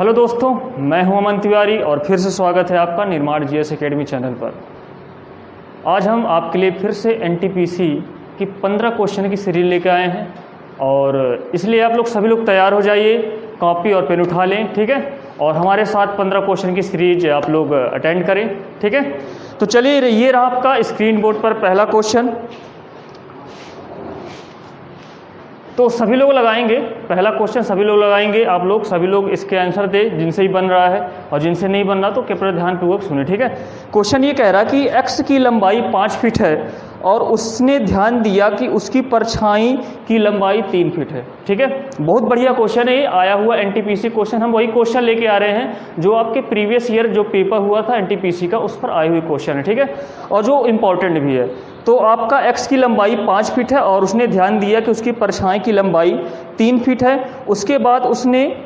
Hello दोस्तों, मैं हूं अमन तिवारी और फिर से स्वागत है आपका निर्माण जीएस एकेडमी चैनल पर। आज हम आपके लिए फिर से एनटीपीसी की 15 क्वेश्चन की सीरीज लेकर आए हैं और इसलिए आप लोग सभी लोग तैयार हो जाइए, कॉपी और पेन उठा लें, ठीक है। और हमारे साथ 15 क्वेश्चन की सीरीज आप लोग अटेंड करें, ठीक है। तो चलिए, ये रहा आपका स्क्रीन बोर्ड पर पहला क्वेश्चन। तो सभी लोग लगाएंगे, पहला क्वेश्चन सभी लोग लगाएंगे। आप लोग सभी लोग इसके आंसर दें जिनसे ही बन रहा है, और जिनसे नहीं बन रहा तो कृपया ध्यानपूर्वक सुने, ठीक है। क्वेश्चन ये कह रहा है कि x की लंबाई 5 फीट है और उसने ध्यान दिया कि उसकी परछाई की लंबाई 3 फीट है, ठीक है। बहुत बढ़िया क्वेश्चन है, ये आया हुआ एनटीपीसी क्वेश्चन। हम वही क्वेश्चन लेके आ रहे हैं जो आपके प्रीवियस ईयर जो पेपर हुआ था एनटीपीसी का, उस पर आए हुए क्वेश्चन है, ठीक है, और जो इम्पॉर्टेंट भी है। तो आपका x की लंबाई 5 फीट है और उसने ध्यान दिया कि उसकी परछाई की लंबाई 3 फीट है। उसके बाद उसने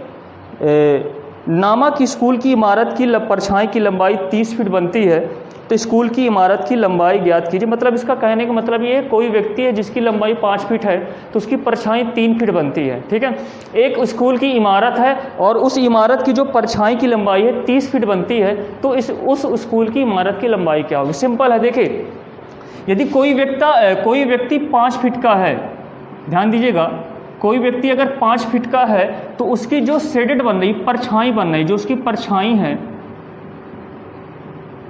नामक स्कूल की इमारत की परछाई की लंबाई 30 फीट बनती है, तो स्कूल की इमारत की लंबाई ज्ञात कीजिए। मतलब इसका कहने का मतलब ये है, कोई व्यक्ति है जिसकी लंबाई 5 फीट है तो उसकी परछाई 3 फीट बनती है, ठीक है। एक स्कूल की इमारत है और उस इमारत की जो परछाई की लंबाई है 30 फीट बनती है, तो उस स्कूल की इमारत की लंबाई क्या होगी। सिंपल है, देखिए, यदि कोई व्यक्ति 5 फीट का है, ध्यान दीजिएगा, कोई व्यक्ति अगर 5 फीट का है तो उसकी जो शेडेड बन रही, परछाई बन रही, जो उसकी परछाई है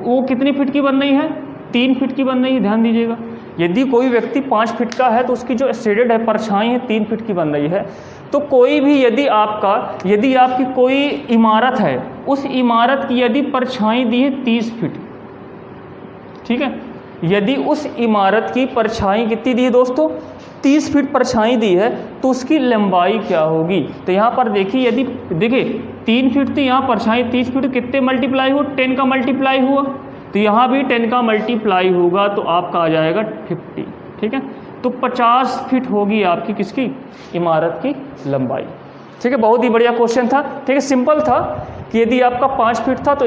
वो कितनी फीट की बन रही है, 3 फीट की बन रही है। ध्यान दीजिएगा, यदि कोई व्यक्ति 5 फीट का है तो उसकी जो शेडेड है, परछाई है, 3 फीट की बन रही है। तो कोई भी यदि आपकी कोई इमारत है, उस इमारत की यदि परछाई दी है 30 फीट, ठीक है, यदि उस इमारत की परछाई कितनी दी है दोस्तों, 30 फीट परछाई दी है, तो उसकी लंबाई क्या होगी। तो यहाँ पर देखिए, देखिए 3 फीट थी, यहाँ परछाई 30 फीट, कितने मल्टीप्लाई हुआ, 10 का मल्टीप्लाई हुआ, तो यहाँ भी 10 का मल्टीप्लाई होगा, तो आपका आ जाएगा 50, ठीक है। तो 50 फीट होगी आपकी किसकी, इमारत की लंबाई, ठीक है। बहुत ही बढ़िया क्वेश्चन था, ठीक है, सिंपल था कि यदि आपका 5 फीट था तो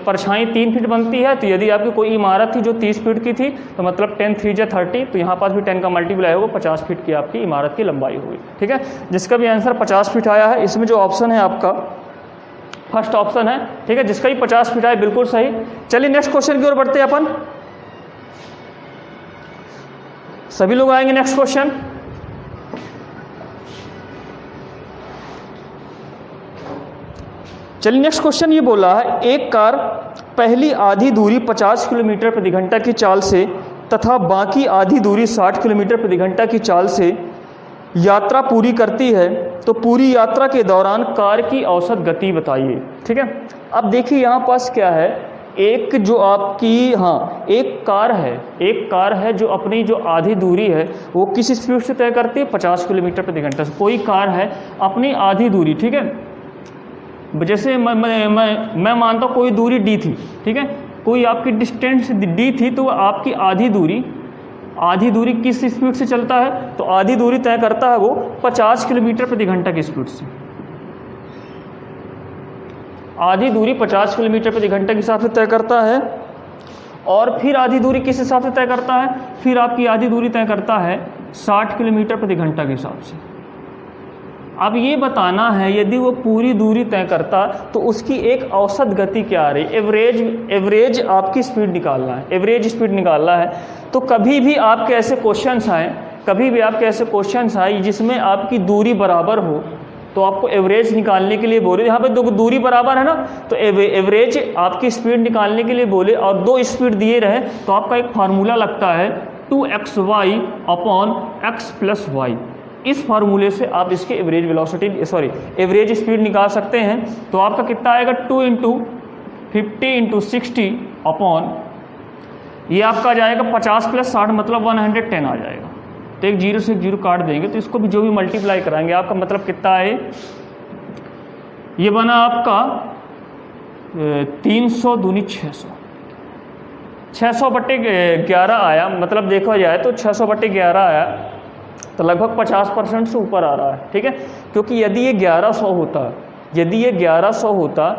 परछाई 3 फीट बनती है। तो यदि आपकी कोई इमारत थी जो 30 फीट की थी तो मतलब 10 3 जा 30, तो यहाँ पास भी 10 का मल्टीप्लाई होगा, 50 फीट की आपकी इमारत की लंबाई होगी, ठीक है। जिसका भी आंसर 50 फीट आया है, इसमें जो ऑप्शन है आपका फर्स्ट ऑप्शन है, ठीक है, जिसका ही 50 फीट आया बिल्कुल सही। चलिए नेक्स्ट क्वेश्चन की ओर बढ़ते हैं अपन, सभी लोग आएंगे नेक्स्ट क्वेश्चन। चलिए नेक्स्ट क्वेश्चन ये बोला है, एक कार पहली आधी दूरी 50 किलोमीटर प्रति घंटा की चाल से तथा बाकी आधी दूरी 60 किलोमीटर प्रति घंटा की चाल से यात्रा पूरी करती है, तो पूरी यात्रा के दौरान कार की औसत गति बताइए, ठीक है। अब देखिए यहाँ पास क्या है, एक कार है जो अपनी जो आधी दूरी है वो किस स्पीड से तय करती है, 50 किलोमीटर प्रति घंटा से। कोई कार है अपनी आधी दूरी, ठीक है, जैसे मैं मानता हूँ कोई दूरी डी थी, ठीक है, कोई आपकी डिस्टेंस डी थी, तो आपकी आधी दूरी किस स्पीड से चलता है, तो आधी दूरी तय करता है वो 50 किलोमीटर प्रति घंटा की स्पीड से। आधी दूरी 50 किलोमीटर प्रति घंटा के हिसाब से तय करता है, और फिर आधी दूरी किस हिसाब से तय करता है, फिर आपकी आधी दूरी तय करता है 60 किलोमीटर प्रति घंटा के हिसाब से। अब ये बताना है, यदि वो पूरी दूरी तय करता तो उसकी एक औसत गति क्या आ रही, एवरेज आपकी स्पीड निकालना है, एवरेज स्पीड निकालना है। तो कभी भी आपके ऐसे क्वेश्चंस आए जिसमें आपकी दूरी बराबर हो, तो आपको एवरेज निकालने के लिए बोले, यहाँ पे दो दूरी बराबर है ना, तो एवरेज आपकी स्पीड निकालने के लिए बोले और 2 स्पीड दिए रहे, तो आपका एक फार्मूला लगता है 2xy upon x plus Y. इस फार्मूले से आप इसके एवरेज स्पीड निकाल सकते हैं। तो आपका कितना आएगा, 2 × 50 × 60 अपॉन, ये आपका आ जाएगा 50 + 60 मतलब 110 आ जाएगा। तो एक 0 से 0 काट देंगे, तो इसको भी जो भी मल्टीप्लाई कराएंगे आपका मतलब कितना है, ये बना आपका 300 दूनी 600/11 आया। मतलब देखा जाए तो 600/11 आया, तो लगभग 50% से ऊपर आ रहा है, ठीक है। क्योंकि यदि ये 1100 होता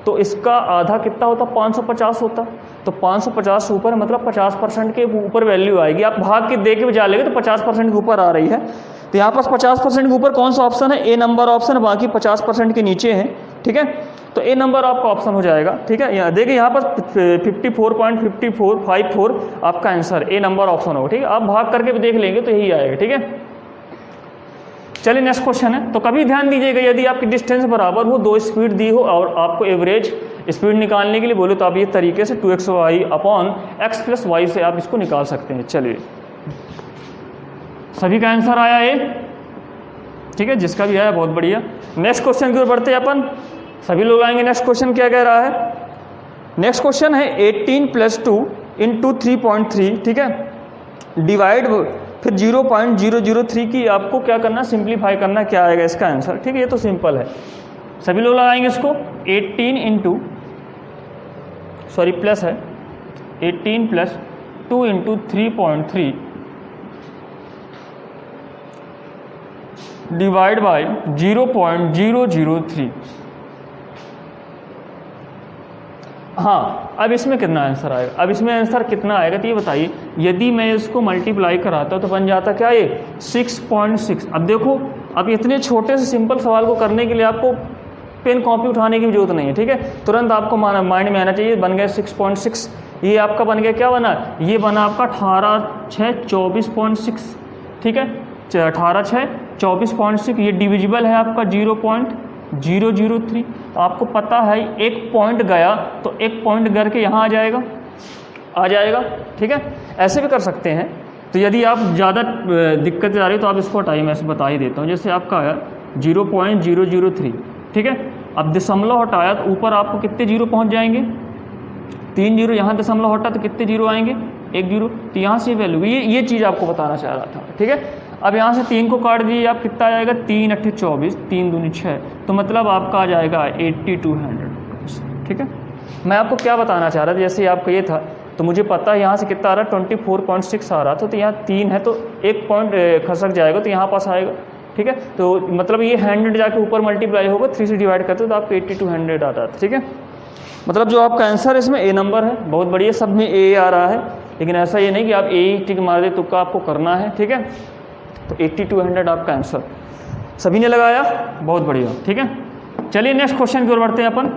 तो इसका आधा कितना होता, 550 होता, तो 550 से ऊपर मतलब 50% के ऊपर वैल्यू आएगी। आप भाग के दे के बजा लेंगे तो 50% के ऊपर आ रही है। तो यहाँ पास 50% के ऊपर कौन सा ऑप्शन है, ए नंबर ऑप्शन, बाकी 50% के नीचे है, ठीक है। तो ए नंबर आपका ऑप्शन हो जाएगा, ठीक है। यहाँ देखिए यहाँ पर 54.5454 आपका आंसर ए नंबर ऑप्शन होगा, ठीक है। आप भाग करके भी देख लेंगे तो यही आएगा, ठीक है। चलिए नेक्स्ट क्वेश्चन है। तो कभी ध्यान दीजिएगा, यदि आपकी डिस्टेंस बराबर हो, 2 स्पीड दी हो और आपको एवरेज स्पीड निकालने के लिए बोले तो आप ये तरीके से 2xy upon x plus Y से आप इसको निकाल सकते हैं। चलिए सभी का आंसर आया ए, ठीक है। जिसका भी आया बहुत बढ़िया। नेक्स्ट क्वेश्चन की ओर बढ़ते हैं अपन, सभी लोग आएंगे। नेक्स्ट क्वेश्चन क्या कह रहा है? नेक्स्ट क्वेश्चन है 18 + 2 × 3.3, ठीक है, डिवाइड फिर 0.003 की आपको क्या करना, सिंप्लीफाई करना, क्या आएगा इसका आंसर, ठीक है। ये तो सिंपल है, सभी लोग लगाएंगे इसको। 18 प्लस है 18 + 2 × 3.3 डिवाइड बाय 0.003। हाँ, अब इसमें कितना आंसर आएगा? अब इसमें आंसर कितना आएगा तो ये बताइए। यदि मैं इसको मल्टीप्लाई कराता तो बन जाता क्या ये 6.6। अब देखो, अब इतने छोटे से सिंपल सवाल को करने के लिए आपको पेन कॉपी उठाने की जरूरत नहीं है, ठीक है। तुरंत आपको माइंड में आना चाहिए। बन गया 6.6, ये आपका बन गया, क्या बना, ये बना आपका 18×6 24.6, ठीक है। 18×6 24.6, ये डिविजिबल है आपका 0.003। आपको पता है एक पॉइंट गया तो एक पॉइंट करके यहाँ आ जाएगा, ठीक है। ऐसे भी कर सकते हैं। तो यदि आप ज़्यादा दिक्कत आ रही है तो आप इसको हटाइए, मैं बता ही देता हूँ। जैसे आपका आया 0.003, ठीक है। अब दशमलव हटाया तो ऊपर आपको कितने जीरो पहुँच जाएंगे, 3 जीरो। यहाँ दशमलव हटा तो कितने जीरो आएंगे, 1 जीरो। तो यहाँ से वैल्यू, ये चीज़ आपको बताना चाह रहा था, ठीक है। अब यहाँ से 3 को काट दिए, आप कितना आ जाएगा, 3 × 8 = 24, 3 दूनी 6, तो मतलब आपका आ जाएगा 8200, ठीक है। मैं आपको क्या बताना चाह रहा था, जैसे आपका ये था तो मुझे पता है यहाँ से कितना आ रहा है, 24.6 आ रहा था। तो यहाँ 3 है तो एक पॉइंट खसक जाएगा तो यहाँ पास आएगा, ठीक है। तो मतलब ये 100 जाके ऊपर मल्टीप्लाई होगा, 3 से डिवाइड करते तो आपको 8200 आता था, ठीक है। मतलब जो आपका आंसर इसमें ए नंबर है। बहुत बढ़िया, सब में ए आ रहा है, लेकिन ऐसा ये नहीं कि आप ए ही टिक मार दे, तुक्का आपको करना है, ठीक है। तो 8200 आपका आंसर, सभी ने लगाया, बहुत बढ़िया, ठीक है। चलिए नेक्स्ट क्वेश्चन की ओर बढ़ते हैं अपन।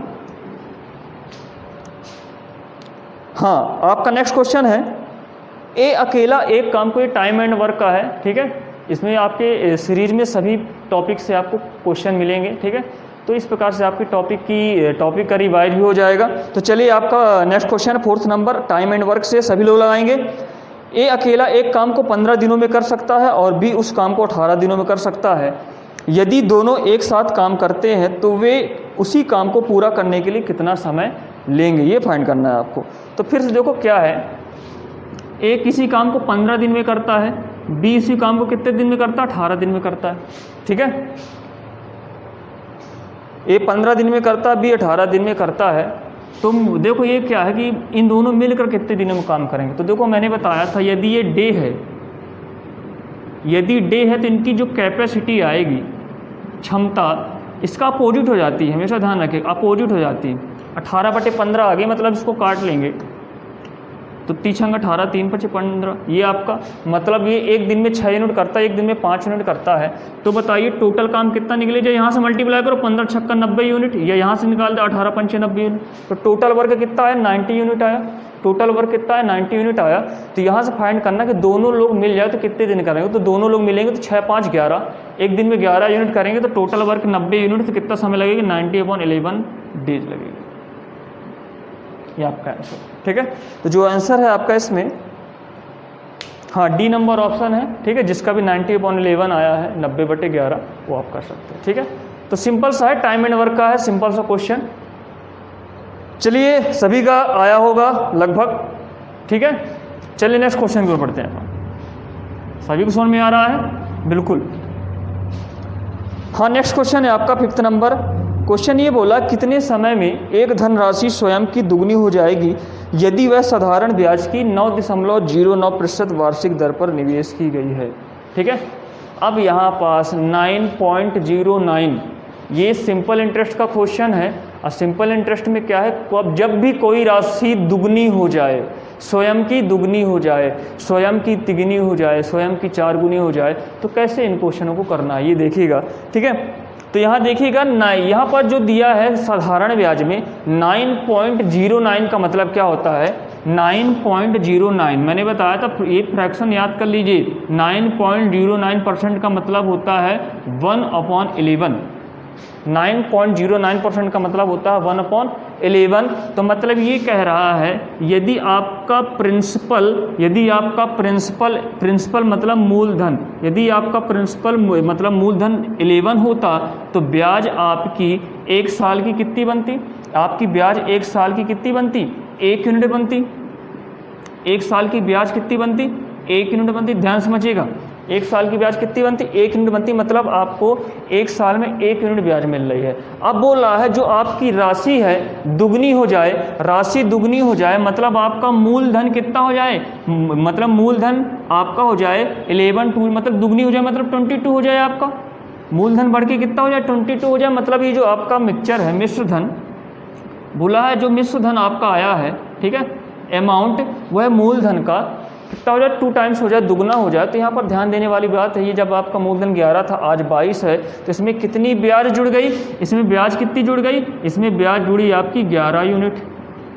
हाँ, आपका नेक्स्ट क्वेश्चन है, ए अकेला एक काम, कोई टाइम एंड वर्क का है, ठीक है। इसमें आपके सीरीज में सभी टॉपिक से आपको क्वेश्चन मिलेंगे, ठीक है। तो इस प्रकार से आपकी टॉपिक का रिवाइज भी हो जाएगा। तो चलिए आपका next question 4th number, time and work से सभी लोग लगाएंगे। ए अकेला एक काम को 15 दिनों में कर सकता है और बी उस काम को 18 दिनों में कर सकता है। यदि दोनों एक साथ काम करते हैं तो वे उसी काम को पूरा करने के लिए कितना समय लेंगे, ये फाइंड करना है आपको। तो फिर से देखो क्या है, ए किसी काम को 15 दिन में करता है, बी इसी काम को कितने दिन में करता है, 18 दिन में करता है, ठीक है। ए 15 दिन में करता है, बी 18 दिन में करता है। तो देखो ये क्या है कि इन दोनों मिलकर कितने दिनों में काम करेंगे। तो देखो मैंने बताया था, यदि ये डे है, तो इनकी जो कैपेसिटी आएगी, क्षमता, इसका अपोजिट हो जाती है, हमेशा ध्यान रखें, अपोजिट हो जाती है। 18/15 आ गई, मतलब इसको काट लेंगे तो 3 × 18, 3 × 5 = 15। ये आपका मतलब ये एक दिन में 6 यूनिट करता है, एक दिन में 5 यूनिट करता है। तो बताइए टोटल काम कितना निकलेगा। यहाँ से मल्टीप्लाई करो, 15 × 6 = 90 यूनिट, या यहाँ से निकाल दो 18 × 5 = 90 यूनिट। तो टोटल वर्क कितना आया, 90 यूनिट आया। टोटल वर्क कितना है, 90 यूनिट आया। तो यहाँ से फाइंड करना कि दोनों लोग मिल जाए तो कितने दिन करेंगे। तो दोनों लोग मिलेंगे तो 6 × 5 = 11, एक दिन में 11 यूनिट करेंगे तो टोटल वर्क 90 यूनिट। तो कितना समय लगेगा, 90/11 डेज लगेगा। ये आपका आंसर, ठीक है। तो जो आंसर है आपका इसमें, हाँ, डी नंबर ऑप्शन है, ठीक है। जिसका भी 90/11 आया है, 90/11, वो आप कर सकते हैं, ठीक है। तो सिंपल सा है, टाइम एंड वर्क का है, सिंपल सा क्वेश्चन। चलिए सभी का आया होगा लगभग, ठीक है। चलिए नेक्स्ट क्वेश्चन की ओर बढ़ते हैं। सभी को समझ में आ रहा है, बिल्कुल। हाँ, नेक्स्ट क्वेश्चन है आपका 5th नंबर। क्वेश्चन ये बोला, कितने समय में एक धनराशि स्वयं की दुगनी हो जाएगी यदि वह साधारण ब्याज की 9.09% वार्षिक दर पर निवेश की गई है, ठीक है। अब यहाँ पास 9.09, ये सिंपल इंटरेस्ट का क्वेश्चन है। और सिंपल इंटरेस्ट में क्या है, अब जब भी कोई राशि दुगनी हो जाए, स्वयं की दुगनी हो जाए, स्वयं की तिगुनी हो जाए, स्वयं की 4 गुनी हो जाए, तो कैसे इन क्वेश्चनों को करना है ये देखिएगा, ठीक है। तो यहाँ देखिएगा यहाँ पर जो दिया है साधारण ब्याज में 9.09 का मतलब क्या होता है, 9.09 मैंने बताया था, ये फ्रैक्शन याद कर लीजिए। 9.09% का मतलब होता है 1/11। 9.09% का मतलब होता है 1/11। तो मतलब ये कह रहा है यदि आपका प्रिंसिपल मतलब मूलधन, यदि आपका प्रिंसिपल मतलब मूलधन 11 होता तो ब्याज आपकी 1 साल की कितनी बनती, आपकी ब्याज 1 साल की कितनी बनती, 1 यूनिट बनती। 1 साल की ब्याज कितनी बनती, 1 यूनिट बनती। ध्यान समझिएगा, 1 साल की ब्याज कितनी बनती, 1 यूनिट बनती। मतलब आपको 1 साल में 1 यूनिट ब्याज मिल रही है। अब बोल रहा है जो आपकी राशि है दुगनी हो जाए, राशि दुगनी हो जाए मतलब आपका मूलधन कितना हो जाए, मतलब मूलधन आपका हो जाए 11 मतलब दुगनी हो जाए, मतलब 22 हो जाए। आपका मूलधन बढ़ के कितना हो जाए, 22 हो जाए। मतलब ये जो आपका मिक्सचर है, मिश्र धन बोला है, जो मिश्र धन आपका आया है, ठीक है, अमाउंट वो है मूलधन का कितना हो जाए, 2 टाइम्स हो जाए, दुगना हो जाए। तो यहाँ पर ध्यान देने वाली बात है, ये जब आपका मूलधन 11 था, आज 22 है, तो इसमें कितनी ब्याज जुड़ गई, इसमें ब्याज कितनी जुड़ गई, इसमें ब्याज जुड़ी आपकी 11 यूनिट।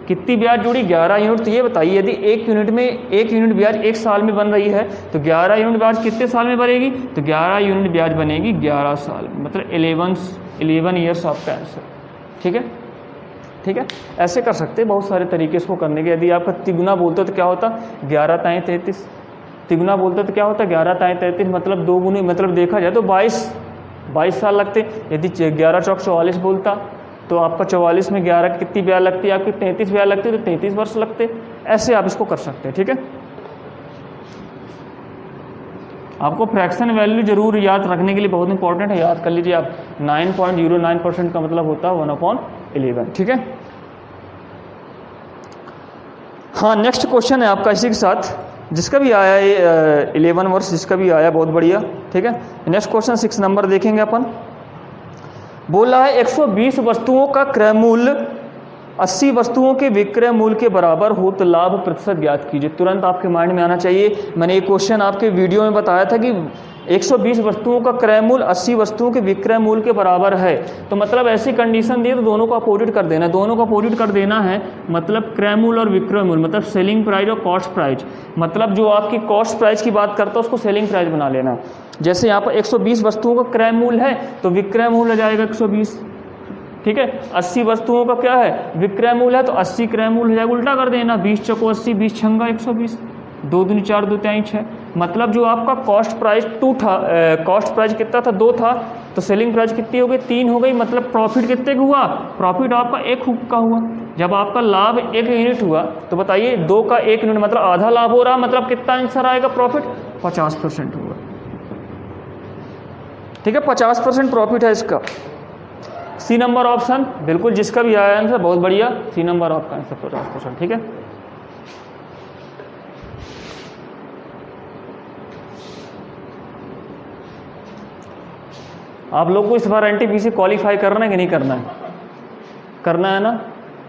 कितनी ब्याज जुड़ी, 11 यूनिट। तो ये बताइए यदि 1 यूनिट में 1 यूनिट ब्याज 1 साल में बन रही है तो 11 यूनिट ब्याज कितने साल में बनेगी, तो 11 यूनिट ब्याज बनेगी 11 साल में, मतलब 11 ईयर्स आपका आंसर। ठीक है, ठीक है, ऐसे कर सकते हैं बहुत सारे तरीके इसको करने के। यदि आपका तिगुना बोलते तो क्या होता, 11 ताएँ 33। तिगुना बोलते तो क्या होता, 11 ताएँ 33 मतलब 2 गुने, मतलब देखा जाए तो 22 साल लगते। यदि 11 चौक 44 बोलता तो आपका 44 में 11 की कितनी ब्याज लगती है, आपकी 33 ब्याज लगती है, तो 33 वर्ष लगते। ऐसे आप इसको कर सकते हैं। ठीक है, आपको फ्रैक्शन वैल्यू जरूर याद रखने के लिए बहुत इंपॉर्टेंट है, याद कर लीजिए आप। 9.09% का मतलब होता है 1/11। ठीक है, हाँ, नेक्स्ट क्वेश्चन है आपका इसी के साथ, जिसका भी आया है 11 वर्ष, जिसका भी आया बहुत बढ़िया। ठीक है, नेक्स्ट क्वेश्चन 6 नंबर देखेंगे अपन। बोला है 120 वस्तुओं का क्रय मूल्य 80 वस्तुओं के विक्रय मूल्य के बराबर हो तो लाभ प्रतिशत ज्ञात कीजिए। तुरंत आपके माइंड में आना चाहिए। मैंने ये क्वेश्चन आपके वीडियो में बताया था कि 120 वस्तुओं का क्रय मूल्य 80 वस्तुओं के विक्रय मूल्य के बराबर है, तो मतलब ऐसी कंडीशन दी तो दोनों को अपोजिट कर देना है। दोनों को अपोजिट कर देना है मतलब क्रय मूल्य और विक्रय मूल्य, मतलब सेलिंग प्राइस और कॉस्ट प्राइस। मतलब जो आपकी कॉस्ट प्राइस की बात करता है उसको सेलिंग प्राइस बना लेना है। जैसे यहाँ पर 120 वस्तुओं का क्रय मूल्य है तो विक्रय मूल्य हो जाएगा 120। ठीक है, 80 वस्तुओं का क्या है, विक्रय मूल्य है, तो 80 क्रय मूल्य हो जाएगा। उल्टा कर देना, 20 चौको 80, 20 छंगा 120, 2 दूनी 4, 2 तिहाई 6। मतलब जो आपका कॉस्ट प्राइस 2 था, कॉस्ट प्राइस कितना था, 2 था, तो सेलिंग प्राइस कितनी हो गई, 3 हो गई। मतलब प्रॉफिट कितने का हुआ, प्रॉफिट आपका 1 का हुआ। जब आपका लाभ 1 यूनिट हुआ तो बताइए 2 का 1 यूनिट मतलब आधा लाभ हो रहा, मतलब कितना आंसर आएगा, प्रॉफिट 50% होगा। ठीक है, 50% प्रॉफिट है इसका। सी नंबर ऑप्शन बिल्कुल, जिसका भी आया आंसर बहुत बढ़िया, सी नंबर आपका आंसर 50%। ठीक है, आप लोग को इस बार एनटीपीसी क्वालिफाई करना है कि नहीं करना है, करना है ना,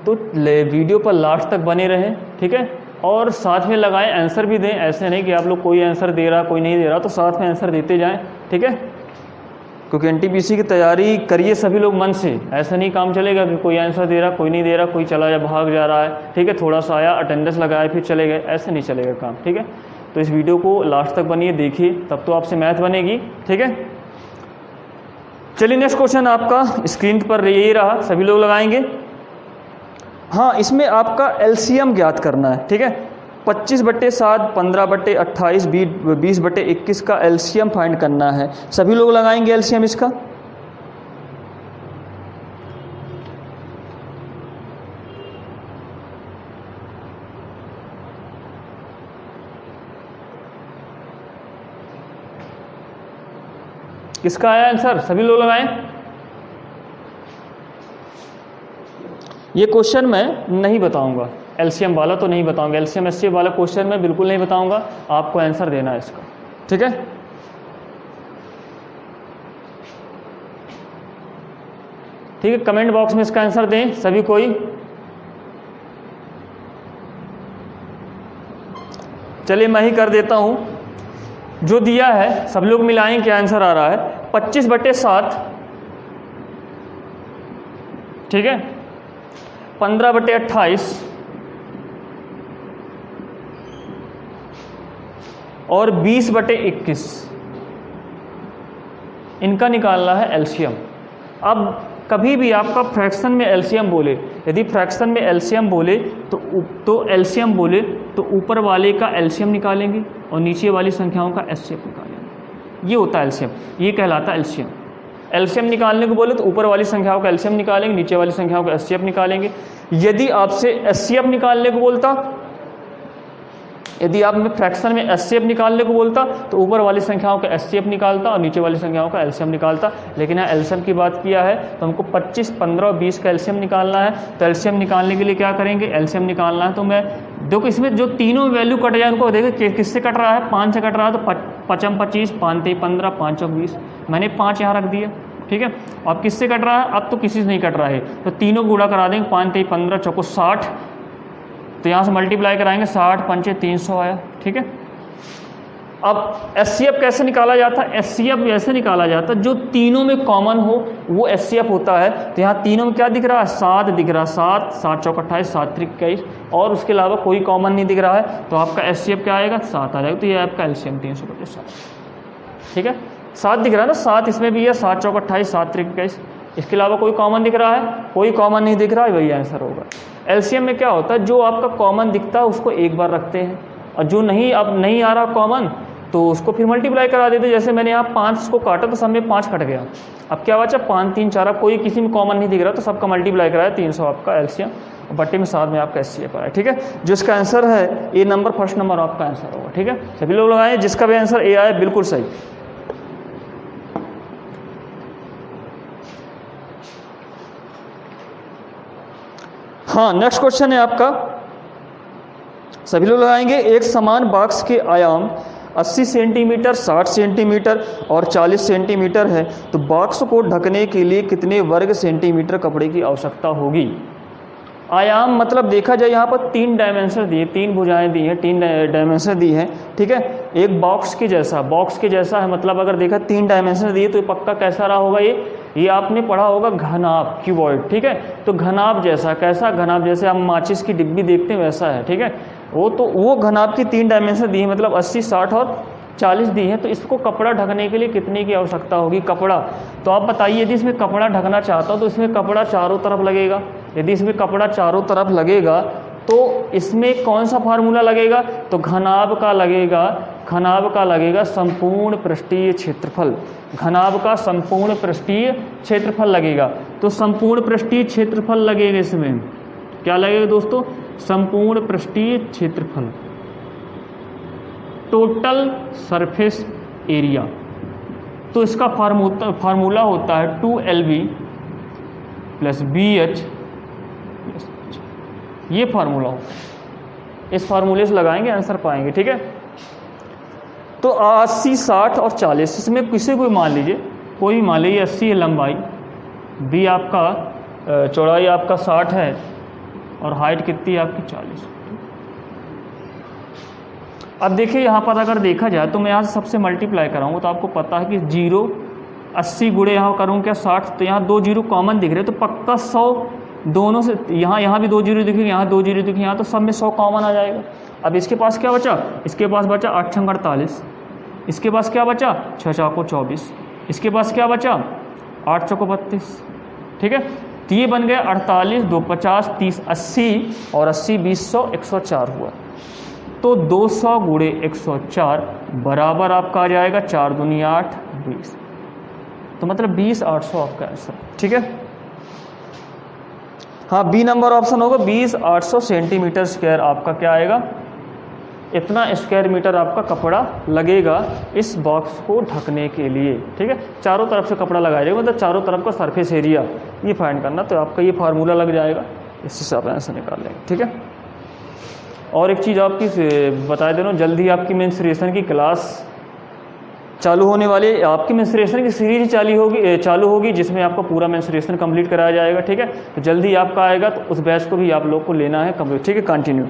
तो वीडियो पर लास्ट तक बने रहें। ठीक है, और साथ में लगाएं, आंसर भी दें। ऐसे नहीं कि आप लोग कोई आंसर दे रहा कोई नहीं दे रहा, तो साथ में आंसर देते जाएं। ठीक है, क्योंकि एनटीपीसी की तैयारी करिए सभी लोग मन से। ऐसा नहीं काम चलेगा कि कोई आंसर दे रहा कोई नहीं दे रहा, कोई चला या भाग जा रहा है। ठीक है, थोड़ा सा आया, अटेंडेंस लगाया, फिर चले गए, ऐसे नहीं चलेगा काम। ठीक है, तो इस वीडियो को लास्ट तक बनिए, देखिए, तब तो आपसे मैथ बनेगी। ठीक है, चलिए नेक्स्ट क्वेश्चन आपका स्क्रीन पर यही रहा, सभी लोग लगाएंगे। हाँ, इसमें आपका एलसीएम ज्ञात करना है। ठीक है, 25/7, 15/28, 20/21 का एलसीएम फाइंड करना है। सभी लोग लगाएंगे एलसीएम इसका। किसका आया आंसर, सभी लोग लगाएं। ये क्वेश्चन मैं नहीं बताऊंगा, एलसीएम वाला तो नहीं बताऊंगा, एलसीएम एचसीएफ वाला क्वेश्चन मैं बिल्कुल नहीं बताऊंगा, आपको आंसर देना है इसका। ठीक है, ठीक है, कमेंट बॉक्स में इसका आंसर दें सभी कोई। चलिए मैं ही कर देता हूं, जो दिया है सब लोग मिलाएं क्या आंसर आ रहा है। 25/7 ठीक है, 15/28 और 20/21 इनका निकालना है एलसीएम। अब कभी भी आपका फ्रैक्शन में एलसीएम बोले, यदि फ्रैक्शन में एलसीएम बोले तो एलसीएम बोले तो ऊपर वाले का एलसीएम निकालेंगे और नीचे वाली संख्याओं का एचसीएफ निकालेंगे। ये होता है एलसीएम, ये कहलाता है एलसीएम। एलसीएम निकालने को बोले तो ऊपर वाली संख्याओं का एलसीएम निकालेंगे, नीचे वाली संख्याओं का एचसीएफ निकालेंगे। यदि आपसे एचसीएफ निकालने को बोलता, यदि आप फ्रैक्शन में एचसीएफ निकालने को बोलता तो ऊपर वाली संख्याओं का एचसीएफ निकालता और नीचे वाली संख्याओं का एलसीएम निकालता। लेकिन यहाँ एलसीएम की बात किया है तो हमको 25, 15 और 20 का एलसीएम निकालना है। तो एलसीएम निकालने के लिए क्या करेंगे, एलसीएम निकालना है तो मैं देखो इसमें जो तीनों वैल्यू कट जाए उनको देखो किससे कट रहा है, 5 से कट रहा है। तो 5 25, 5 3 15, 5 और 20, मैंने 5 यहाँ रख दिया। ठीक है, अब किससे कट रहा है, अब तो किसी से नहीं कट रहा है तो तीनों गुणा करा देंगे, 5 3 15 चौको 60, तो यहाँ से मल्टीप्लाई कराएंगे, 60 पंचे 300 आया। ठीक है, अब एचसीएफ कैसे निकाला जाता है, एचसीएफ ऐसे निकाला जाता है जो तीनों में कॉमन हो वो एचसीएफ होता है। तो यहाँ तीनों में क्या दिख रहा है, 7 दिख रहा है, 7 7 चौक 28, 7 3 21 और उसके अलावा कोई कॉमन नहीं दिख रहा है तो आपका एचसीएफ क्या आएगा, 7 आ जाएगा। तो ये आपका एलसीएम 350। ठीक है, 7 दिख रहा है ना, 7 इसमें भी है, 7 चौक 28, 7 3 21, इसके अलावा कोई कॉमन दिख रहा है, कोई कॉमन नहीं दिख रहा है, वही आंसर होगा। एलसीएम में क्या होता है, जो आपका कॉमन दिखता है उसको एक बार रखते हैं और जो नहीं अब नहीं आ रहा कॉमन तो उसको फिर मल्टीप्लाई करा देते। जैसे मैंने यहाँ 5 को काटा तो सब में 5 कट गया, अब क्या बचा 5 3 4, कोई किसी में कॉमन नहीं दिख रहा तो सबका मल्टीप्लाई कराया, 300 आपका एलसीएम और बट्टे में 7 में आपका एचसीएफ आया। ठीक है, जो इसका आंसर है ए नंबर, फर्स्ट नंबर आपका आंसर होगा। ठीक है, सभी लोग लगाए, जिसका भी आंसर ए आया बिल्कुल सही। हाँ, नेक्स्ट क्वेश्चन है आपका, सभी लोग लगाएंगे। एक समान बॉक्स के आयाम 80 सेंटीमीटर, 60 सेंटीमीटर और 40 सेंटीमीटर है तो बॉक्स को ढकने के लिए कितने वर्ग सेंटीमीटर कपड़े की आवश्यकता होगी। आयाम मतलब देखा जाए यहाँ पर 3 डायमेंशन दिए, 3 भुजाएं दी हैं, 3 डायमेंशन दी हैं। ठीक है, एक बॉक्स के जैसा, बॉक्स के जैसा है मतलब अगर देखा 3 डायमेंशन दिए तो पक्का कैसा रहा होगा, ये आपने पढ़ा होगा घनाभ, क्यूबॉइड। ठीक है, तो घनाभ जैसा, कैसा घनाभ, जैसे हम माचिस की डिब्बी देखते हैं वैसा है। ठीक है, वो घनाभ की 3 डायमेंशन दी है मतलब 80 60 और 40 दी है। तो इसको कपड़ा ढकने के लिए कितने की आवश्यकता होगी, कपड़ा। तो आप बताइए, यदि इसमें कपड़ा ढकना चाहता हो तो इसमें कपड़ा चारों तरफ लगेगा। यदि इसमें कपड़ा चारों तरफ लगेगा तो इसमें कौन सा फार्मूला लगेगा, तो घनाभ का लगेगा, घनाभ का लगेगा संपूर्ण पृष्ठीय क्षेत्रफल, घनाभ का संपूर्ण पृष्ठीय क्षेत्रफल लगेगा। तो संपूर्ण पृष्ठीय क्षेत्रफल लगेगा, इसमें क्या लगेगा दोस्तों, संपूर्ण पृष्ठीय क्षेत्रफल, टोटल सरफेस एरिया। तो इसका फार्मूला होता है 2LB + BH, ये फार्मूला होता है। इस फार्मूले से लगाएंगे आंसर पाएंगे। ठीक है, तो 80 60 और 40, इसमें किसी कोई मान लीजिए, कोई मान लीजिए 80 है लंबाई, बी आपका चौड़ाई आपका 60 है और हाइट कितनी है आपकी 40। अब देखिए यहाँ पर अगर देखा जाए तो मैं यहाँ से सबसे मल्टीप्लाई कराऊंगा तो आपको पता है कि 0 80 गुणे यहाँ करूँ क्या 60, तो यहाँ 2 0 कॉमन दिख रहे तो पक्का 100 दोनों से, यहाँ भी 2 0 दिखेंगे, यहाँ 2 0 दिखेंगे, यहाँ तो सब में 100 कॉमन आ जाएगा। अब इसके पास क्या बचा, इसके पास बचा 8 छंग 48, इसके पास क्या बचा 6 चौको 24, इसके पास क्या बचा 8 चौको 32। ठीक है, तो ये बन गया 48 2 50 30 80 और 80 20 100 104 हुआ। तो 200 गुणे 104 बराबर आपका आ जाएगा 4 दूनी 8 20, तो मतलब 20 800 आपका आंसर। ठीक है, हाँ, बी नंबर ऑप्शन होगा, 20 800 सेंटीमीटर स्क्वायर आपका क्या आएगा, इतना स्क्वायर मीटर आपका कपड़ा लगेगा इस बॉक्स को ढकने के लिए। ठीक है, चारों तरफ से कपड़ा लगाया जाएगा, मतलब चारों तरफ का सरफेस एरिया ये फाइंड करना, तो आपका ये फार्मूला लग जाएगा, इस हिसाब से आंसर निकाल लेंगे। ठीक है, और एक चीज़ आपकी बता दे रहा हूँ, जल्दी आपकी मेंस्ट्रुएशन की क्लास चालू होने वाली, आपकी मेंस्ट्रुएशन की सीरीज चालू होगी जिसमें आपका पूरा मेंस्ट्रुएशन कंप्लीट कराया जाएगा। ठीक है, तो जल्दी आपका आएगा तो उस बैच को भी आप लोग को लेना है कंप्लीट। ठीक है, कंटिन्यू।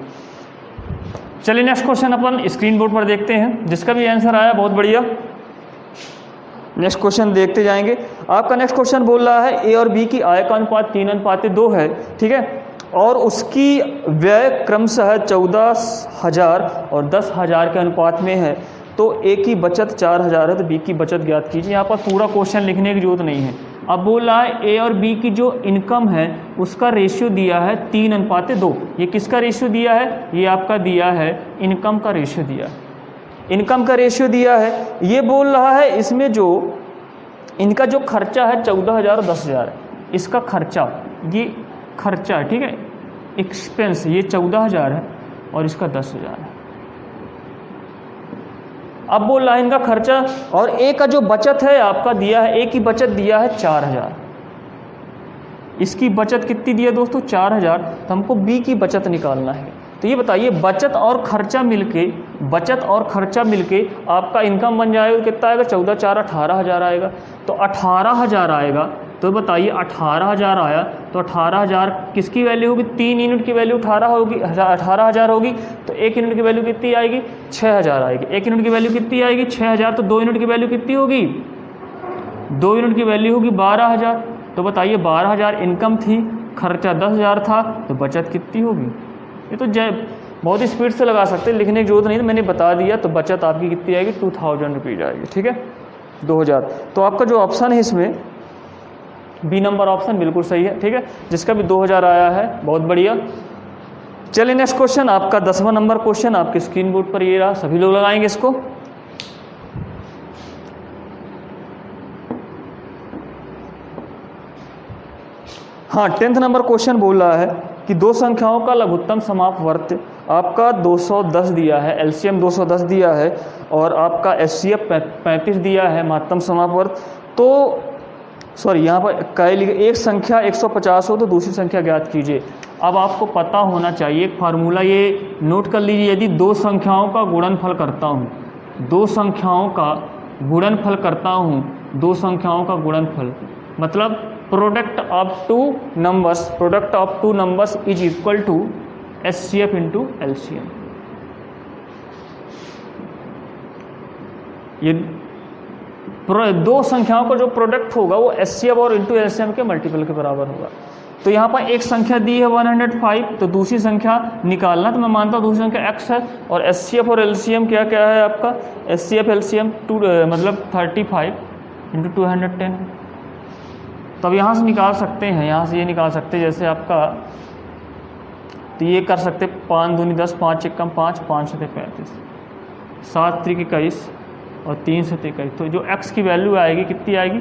चलिए नेक्स्ट क्वेश्चन अपन स्क्रीन बोर्ड पर देखते हैं, जिसका भी आंसर आया बहुत बढ़िया। नेक्स्ट क्वेश्चन देखते जाएंगे। आपका नेक्स्ट क्वेश्चन बोल रहा है ए और बी की आय का अनुपात 3:2 है, ठीक है, और उसकी व्यय क्रमशः 14,000 और 10,000 के अनुपात में है, तो ए की बचत 4,000 है, तो बी की बचत ज्ञात कीजिए। यहाँ पर पूरा क्वेश्चन लिखने की जरूरत नहीं है। अब बोल रहा है ए और बी की जो इनकम है उसका रेशियो दिया है 3:2। ये किसका रेशियो दिया है? ये आपका दिया है इनकम का रेशियो दिया है, इनकम का रेशियो दिया है। ये बोल रहा है इसमें जो इनका जो खर्चा है 14,000 और 10,000 है, इसका खर्चा, ये खर्चा है, ठीक है, एक्सपेंस, ये 14,000 है और इसका 10,000 है। अब बोल रहा है इनका खर्चा, और ए का जो बचत है आपका दिया है, ए की बचत दिया है 4,000, इसकी बचत कितनी दी है दोस्तों? 4,000। तो हमको बी की बचत निकालना है। तो ये बताइए बचत और खर्चा मिलके आपका इनकम बन जाएगा, कितना आएगा? 14 4 18,000 आएगा। तो 18,000 आएगा। तो बताइए 18,000 आया, तो 18,000 किसकी वैल्यू होगी? 3 यूनिट की वैल्यू 18,000 होगी। तो 1 यूनिट की वैल्यू कितनी आएगी? 6,000 आएगी। 1 यूनिट की वैल्यू कितनी आएगी? 6,000। तो 2 यूनिट की वैल्यू कितनी होगी? 2 यूनिट की वैल्यू होगी 12,000। तो बताइए 12,000 इनकम थी, खर्चा 10,000 था, तो बचत कितनी होगी? ये तो बहुत ही स्पीड से लगा सकते हैं, लिखने की जरूरत नहीं, तो मैंने बता दिया। तो बचत आपकी कितनी आएगी? 2,000 रुपीज़ आएगी, ठीक है, 2,000। तो आपका जो ऑप्शन है इसमें बी नंबर ऑप्शन बिल्कुल सही है, ठीक है, जिसका भी 2,000 आया है, बहुत बढ़िया। चलिए नेक्स्ट क्वेश्चन, आपका 10वां नंबर क्वेश्चन आपके स्क्रीन बोर्ड पर ये रहा, सभी लोग लगाएंगे इसको। हाँ, 10th नंबर क्वेश्चन बोल रहा है कि दो संख्याओं का लघुत्तम समापवर्त आपका 210 दिया है, एलसीएम 210 दिया है, और आपका एचसीएफ 35 दिया है, महत्तम समापवर्त। तो सॉरी, यहाँ पर कई लिखे, एक संख्या 150 हो तो दूसरी संख्या ज्ञात कीजिए। अब आपको पता होना चाहिए एक फार्मूला, ये नोट कर लीजिए। यदि दो संख्याओं का गुणनफल करता हूँ, दो संख्याओं का गुणनफल करता हूँ, दो संख्याओं का गुणनफल मतलब product of two numbers is equal to HCF into LCM. ये दो संख्याओं का जो प्रोडक्ट होगा वो एचसीएफ और इंटू एलसीएम के मल्टीपल के बराबर होगा। तो यहाँ पर एक संख्या दी है 105, तो दूसरी संख्या निकालना, तो मैं मानता हूँ दूसरी संख्या x है, और एचसीएफ और एलसीएम क्या क्या है आपका? एचसीएफ एलसीएम मतलब 35 इंटू 210। तो अब यहाँ से निकाल सकते हैं, यहाँ से ये निकाल सकते हैं, जैसे आपका, तो ये कर सकते 5 दूनी 10, 5 एकम 5, 5 से 35, 7 3 21 और 3 से 23। तो जो x की वैल्यू आएगी कितनी आएगी?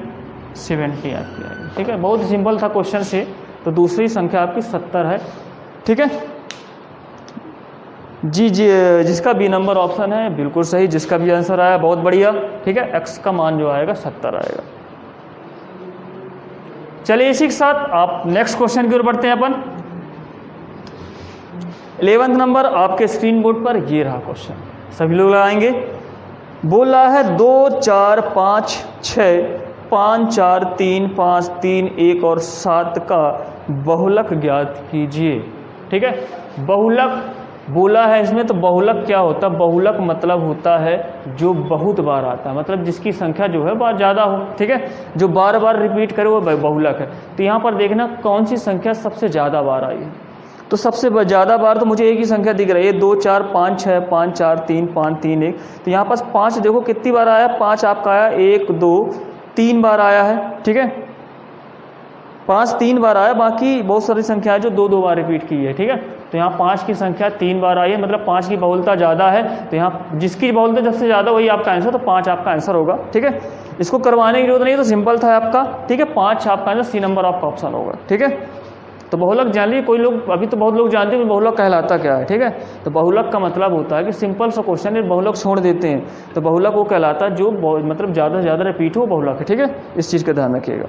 70 आपकी आएगी, ठीक है। बहुत सिंपल था क्वेश्चन से। तो दूसरी संख्या आपकी 70 है, ठीक है जी। जिसका बी नंबर ऑप्शन है बिल्कुल सही, जिसका भी आंसर आया बहुत बढ़िया, ठीक है। x का मान जो आएगा 70 आएगा। चलिए इसी के साथ आप नेक्स्ट क्वेश्चन की ओर बढ़ते हैं अपन। 11th नंबर आपके स्क्रीन बोर्ड पर ये रहा क्वेश्चन, सभी लोग लगाएंगे। बोल रहा है 2 4 5 6 5 4 3 5 3 1 और 7 का बहुलक ज्ञात कीजिए, ठीक है। बहुलक बोला है इसमें, तो बहुलक क्या होता है? बहुलक मतलब होता है जो बहुत बार आता है, मतलब जिसकी संख्या जो है बहुत ज़्यादा हो, ठीक है, जो बार बार रिपीट करे वो बहुलक है। तो यहाँ पर देखना कौन सी संख्या सबसे ज़्यादा बार आई है। तो सबसे ज़्यादा बार तो मुझे एक ही संख्या दिख रही है, 2 4 5 6 5 4 3 5 3 1। तो यहाँ पास 5 देखो कितनी बार आया, 5 आपका आया 1 2 3 बार आया है, ठीक है, 5 3 बार आया। बाकी बहुत सारी संख्या है जो 2 बार रिपीट की है, ठीक है। तो यहाँ 5 की संख्या 3 बार आई है, मतलब 5 की बहुलता ज़्यादा है। तो यहाँ जिसकी बहुलता सबसे ज़्यादा वही आपका आंसर, तो 5 आपका आंसर होगा, ठीक है। इसको करवाने की जरूरत नहीं, तो सिंपल था आपका, ठीक है। 5 आपका आंसर, सी नंबर आपका ऑप्शन होगा, ठीक है। तो बहुलक जान लीजिए, कोई लोग अभी तो बहुत लोग जानते हैं बहुलक कहलाता क्या है, ठीक है। तो बहुलक का मतलब होता है कि सिंपल सा क्वेश्चन है, बहुलक छोड़ देते हैं, तो बहुलक वो कहलाता है जो मतलब ज़्यादा से ज़्यादा रिपीट हो, बहुलक है, ठीक है। इस चीज़ का ध्यान रखिएगा।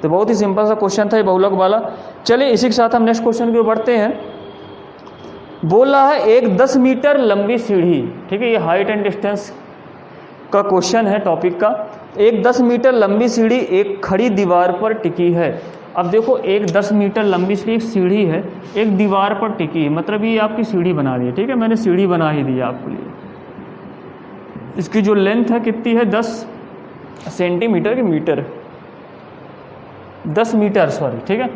तो बहुत ही सिंपल सा क्वेश्चन था ये बहुलक वाला। चलिए इसी के साथ हम नेक्स्ट क्वेश्चन की ओर बढ़ते हैं। बोल रहा है एक 10 मीटर लंबी सीढ़ी, ठीक है, ये हाइट एंड डिस्टेंस का क्वेश्चन है टॉपिक का। एक 10 मीटर लंबी सीढ़ी एक खड़ी दीवार पर टिकी है। अब देखो एक 10 मीटर लंबी सीढ़ी, एक सीढ़ी है, एक दीवार पर टिकी है, मतलब ये आपकी सीढ़ी बना दी है, ठीक है, मैंने सीढ़ी बना ही दी है आपके लिए। इसकी जो लेंथ है कितनी है? 10, सेंटीमीटर की मीटर, 10 मीटर सॉरी, ठीक है।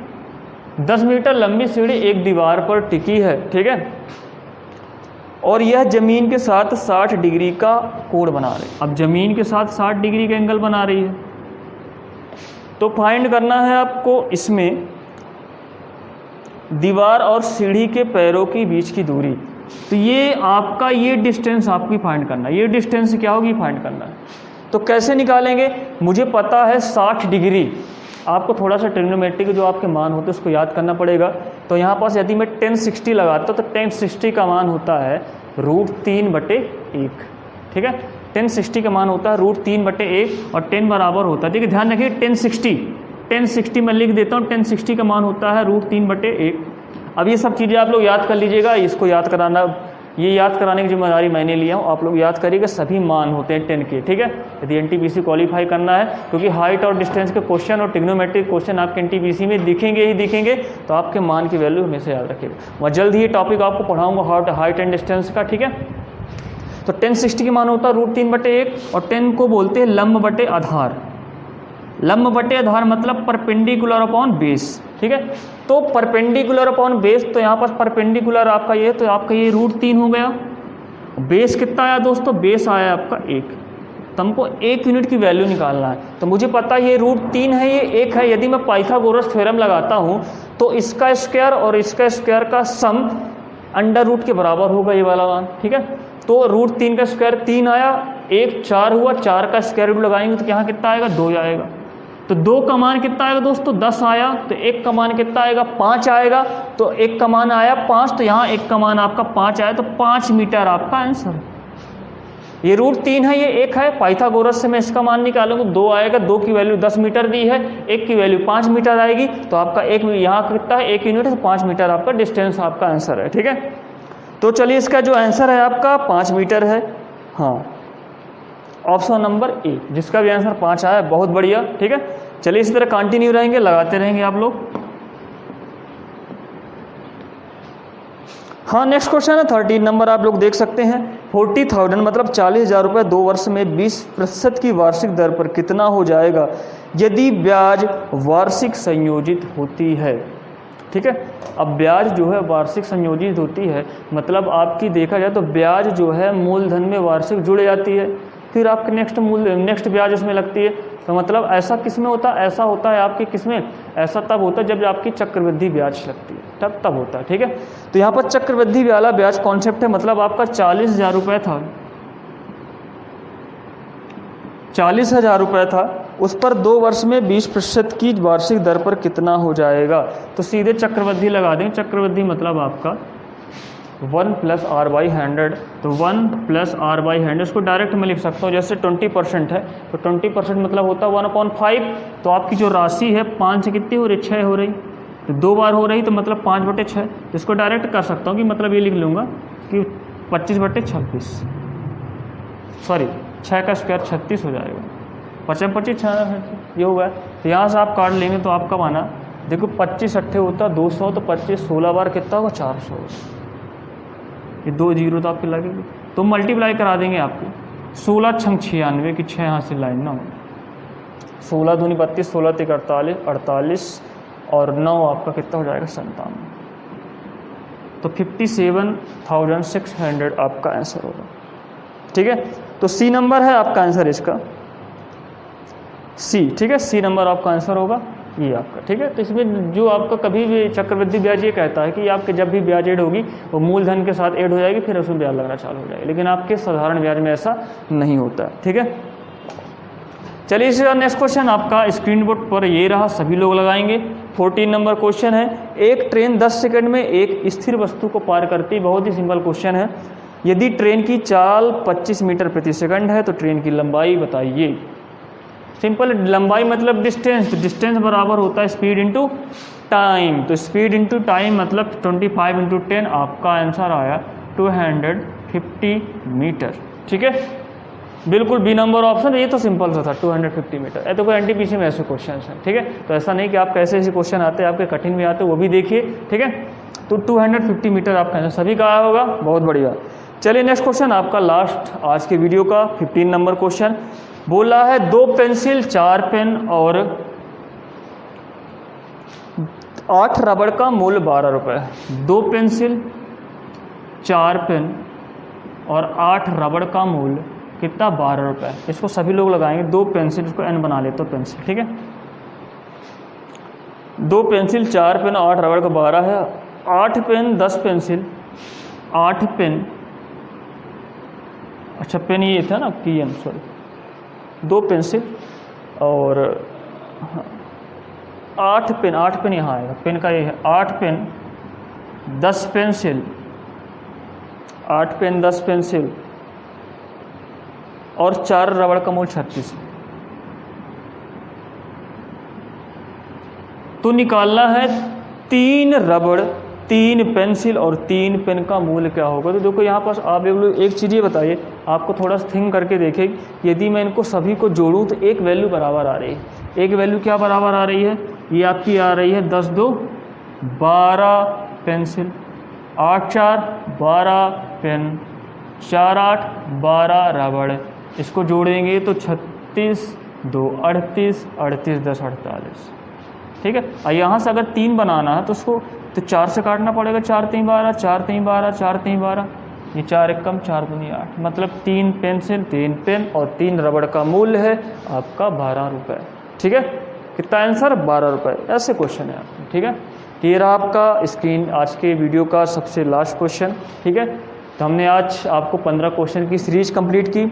10 मीटर लंबी सीढ़ी एक दीवार पर टिकी है, ठीक है, और यह जमीन के साथ 60 डिग्री का कोण बना रही है। अब जमीन के साथ 60 डिग्री का एंगल बना रही है, तो फाइंड करना है आपको इसमें दीवार और सीढ़ी के पैरों के बीच की दूरी। तो ये आपका ये डिस्टेंस आपकी फाइंड करना है, ये डिस्टेंस क्या होगी फाइंड करना है। तो कैसे निकालेंगे, मुझे पता है 60 डिग्री, आपको थोड़ा सा ट्रिग्नोमेट्री जो आपके मान होते हैं उसको याद करना पड़ेगा। तो यहाँ पास यदि मैं 1060 लगाता हूँ तो 1060 का मान होता है √3/1, ठीक है। 1060 का मान होता है √3/1 और 10 बराबर होता है, ठीक है। ध्यान रखिए 1060 मैं लिख देता हूँ, 1060 का मान होता है √3/1। अब ये सब चीज़ें आप लोग याद कर लीजिएगा, इसको याद कराना, ये याद कराने की जिम्मेदारी मैंने लिया हूँ, आप लोग याद करिएगा। सभी मान होते हैं 10 के, ठीक है, यदि एनटीपीसी क्वालिफाई करना है, क्योंकि हाइट और डिस्टेंस के क्वेश्चन और ट्रिग्नोमेट्रिक क्वेश्चन आपके एनटीपीसी में दिखेंगे ही दिखेंगे, तो आपके मान की वैल्यू हमेशा याद रखिएगा। मैं जल्द ही ये टॉपिक आपको पढ़ाऊँगा हाइट एंड डिस्टेंस का, ठीक है। तो 1060 की मान होता है √3/1 और 10 को बोलते हैं लंब बटे आधार। लंब बटे आधार मतलब परपेंडिकुलर अपॉन बेस, ठीक है। तो परपेंडिकुलर अपॉन बेस, तो यहाँ पर परपेंडिकुलर आपका ये, तो आपका ये √3 हो गया। बेस कितना आया दोस्तों, बेस आया आपका 1। तो हमको 1 यूनिट की वैल्यू निकालना है, तो मुझे पता है ये √3 है, ये 1 है। यदि मैं पाइथागोरस थ्योरम लगाता हूँ तो इसका स्क्वायर और इसका स्क्वायर का सम √ के बराबर होगा, ये वाला मान, ठीक है। तो √3 का स्क्वायर 3 आया, 1 4 हुआ, 4 का स्क्वायर रूट लगाएंगे तो यहाँ कितना आएगा 2 आएगा। तो 2 का मान कितना आएगा दोस्तों 10 आया, तो 1 का मान कितना आएगा 5 आएगा। तो 1 का मान आया 5, तो यहाँ 1 का मान आपका 5 आया, तो 5 मीटर आपका आंसर है। ये √3 है, ये 1 है, पाइथागोरस से मैं इसका मान निकालूंगा 2 आएगा, 2 की वैल्यू 10 मीटर दी है, 1 की वैल्यू 5 मीटर आएगी, तो आपका 1 यहाँ कितना है 1 यूनिट, तो 5 मीटर आपका डिस्टेंस आपका आंसर है, ठीक है। तो चलिए इसका जो आंसर है आपका 5 मीटर है, हाँ, ऑप्शन नंबर ए, जिसका भी आंसर 5 आया, बहुत बढ़िया, ठीक है। चलिए इसी तरह कंटिन्यू रहेंगे, लगाते रहेंगे आप लोग। हाँ, नेक्स्ट क्वेश्चन है 13 नंबर, आप लोग देख सकते हैं। 40,000 मतलब 40,000 रुपये 2 वर्ष में 20% की वार्षिक दर पर कितना हो जाएगा यदि ब्याज वार्षिक संयोजित होती है, ठीक है। अब ब्याज जो है वार्षिक संयोजित होती है, मतलब आपकी देखा जाए तो ब्याज जो है मूलधन में वार्षिक जुड़ जाती है, फिर आपके नेक्स्ट ब्याज उसमें लगती है। तो मतलब ऐसा किस में होता है, ऐसा होता है आपके किस में, ऐसा तब होता है जब आपकी चक्रवृद्धि ब्याज लगती है, तब होता है, ठीक है। तो यहाँ पर चक्रवृद्धि वाला ब्याज कॉन्सेप्ट है, मतलब आपका 40,000 रुपये था, 40,000 रुपये था, उस पर 2 वर्ष में 20% की वार्षिक दर पर कितना हो जाएगा। तो सीधे चक्रवृद्धि लगा दें, चक्रवृद्धि मतलब आपका 1 + r/100, तो 1 + r/100, इसको डायरेक्ट मैं लिख सकता हूँ, जैसे 20% है तो 20% मतलब होता है 1/5। तो आपकी जो राशि है 5 से कितनी हो रही, 6 हो रही, तो 2 बार हो रही, तो मतलब 5/6। इसको डायरेक्ट कर सकता हूँ कि मतलब ये लिख लूँगा कि 25/26, सॉरी 6 का स्क्वायर 36 हो जाएगा, 25 ये होगा। तो यहाँ से आप काट लेंगे तो आपका माना देखो 25 अट्ठे होता 200, तो 25 16 बार कितना होगा 400, ये 2 जीरो तो आपके लगेंगे, तो मल्टीप्लाई करा देंगे आपके 16 × 96 की 6 यहाँ से लाइन ना हो, 16 दूनी 32, 16 × 48 और 9 आपका कितना हो जाएगा 57, तो 57,600 आपका आंसर होगा, ठीक है। तो सी नंबर है आपका आंसर इसका, सी, ठीक है, सी नंबर आपका आंसर होगा ये आपका, ठीक है। तो इसमें जो आपका कभी भी चक्रवृद्धि ब्याज ये कहता है कि आपके जब भी ब्याज ऐड होगी वो मूलधन के साथ ऐड हो जाएगी, फिर उसमें ब्याज लगना चालू हो जाएगा, लेकिन आपके साधारण ब्याज में ऐसा नहीं होता है, ठीक है। चलिए इसके बाद नेक्स्ट क्वेश्चन आपका स्क्रीन बोर्ड पर ये रहा, सभी लोग लगाएंगे। 14 नंबर क्वेश्चन है, एक ट्रेन 10 सेकंड में एक स्थिर वस्तु को पार करती, बहुत ही सिंपल क्वेश्चन है। यदि ट्रेन की चाल 25 मीटर प्रति सेकंड है तो ट्रेन की लंबाई बताइए। सिंपल, लंबाई मतलब डिस्टेंस, तो डिस्टेंस बराबर होता है स्पीड इंटू टाइम, तो स्पीड इंटू टाइम मतलब 25 × 10, आपका आंसर आया 250 मीटर, ठीक है, बिल्कुल बी नंबर ऑप्शन। ये तो सिंपल सा था 250 मीटर, ये तो कोई एनटीपीसी में ऐसे क्वेश्चन हैं, ठीक है। तो ऐसा नहीं कि आप कैसे ऐसे क्वेश्चन आते हैं, आपके कठिन भी आते हैं, वो भी देखिए, ठीक है। तो 250 मीटर आपका आंसर सभी का आया होगा, बहुत बढ़िया। चलिए नेक्स्ट क्वेश्चन आपका लास्ट आज के वीडियो का 15 नंबर क्वेश्चन। बोला है 2 पेंसिल 4 पेन और 8 रबड़ का मूल्य 12 रुपये। 2 पेंसिल 4 पेन और 8 रबड़ का मूल्य कितना, 12 रुपये। इसको सभी लोग लगाएंगे। 2 पेंसिल, इसको n बना लेते हो पेंसिल, ठीक है। 2 पेंसिल 4 पेन 8 रबड़ का 12 है। 8 पेन 10 पेंसिल 8 पेन, अच्छा पेन ये था ना PM, सॉरी। 2 पेंसिल और 8 पेन यहाँ आएगा, पेन का ये है। 8 पेन 10 पेंसिल 8 पेन 10 पेंसिल और 4 रबड़ का मूल्य 36। तो निकालना है 3 रबड़ 3 पेंसिल और 3 पेन का मूल्य क्या होगा। तो देखो यहाँ पास आप एक चीज़ ये बताइए, आपको थोड़ा सा थिंक करके देखें, यदि मैं इनको सभी को जोड़ूं तो एक वैल्यू बराबर आ रही है। एक वैल्यू क्या बराबर आ रही है, ये आपकी आ रही है 10 2 12 पेंसिल, 8 4 12 पेन, 4 8 12 रबड़। इसको जोड़ेंगे तो 36 2 38 38 10 48, ठीक है। और यहाँ से अगर 3 बनाना है तो उसको तो 4 से काटना पड़ेगा। 4 3 12 4 3 12 4 3 12, ये 4 1 कम 4 2 8, मतलब 3 पेंसिल 3 पेन और 3 रबड़ का मूल्य है आपका 12 रुपये, ठीक है। कितना आंसर, 12 रुपये। ऐसे क्वेश्चन है आपका, ठीक है। ये रहा आपका स्क्रीन आज के वीडियो का सबसे लास्ट क्वेश्चन, ठीक है। तो हमने आज आपको 15 क्वेश्चन की सीरीज कंप्लीट की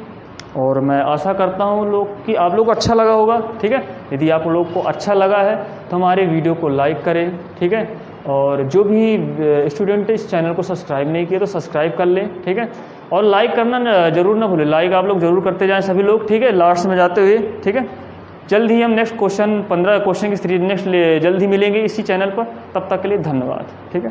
और मैं आशा करता हूँ कि आप लोग को अच्छा लगा होगा, ठीक है। यदि आप लोग को अच्छा लगा है तो हमारे वीडियो को लाइक करें, ठीक है। और जो भी स्टूडेंट इस चैनल को सब्सक्राइब नहीं किया तो सब्सक्राइब कर लें, ठीक है। और लाइक करना जरूर ना भूलें, लाइक आप लोग जरूर करते जाएं सभी लोग, ठीक है, लास्ट में जाते हुए, ठीक है। जल्द ही हम नेक्स्ट क्वेश्चन 15 क्वेश्चन की सीरीज नेक्स्ट जल्द ही मिलेंगे इसी चैनल पर। तब तक के लिए धन्यवाद, ठीक है।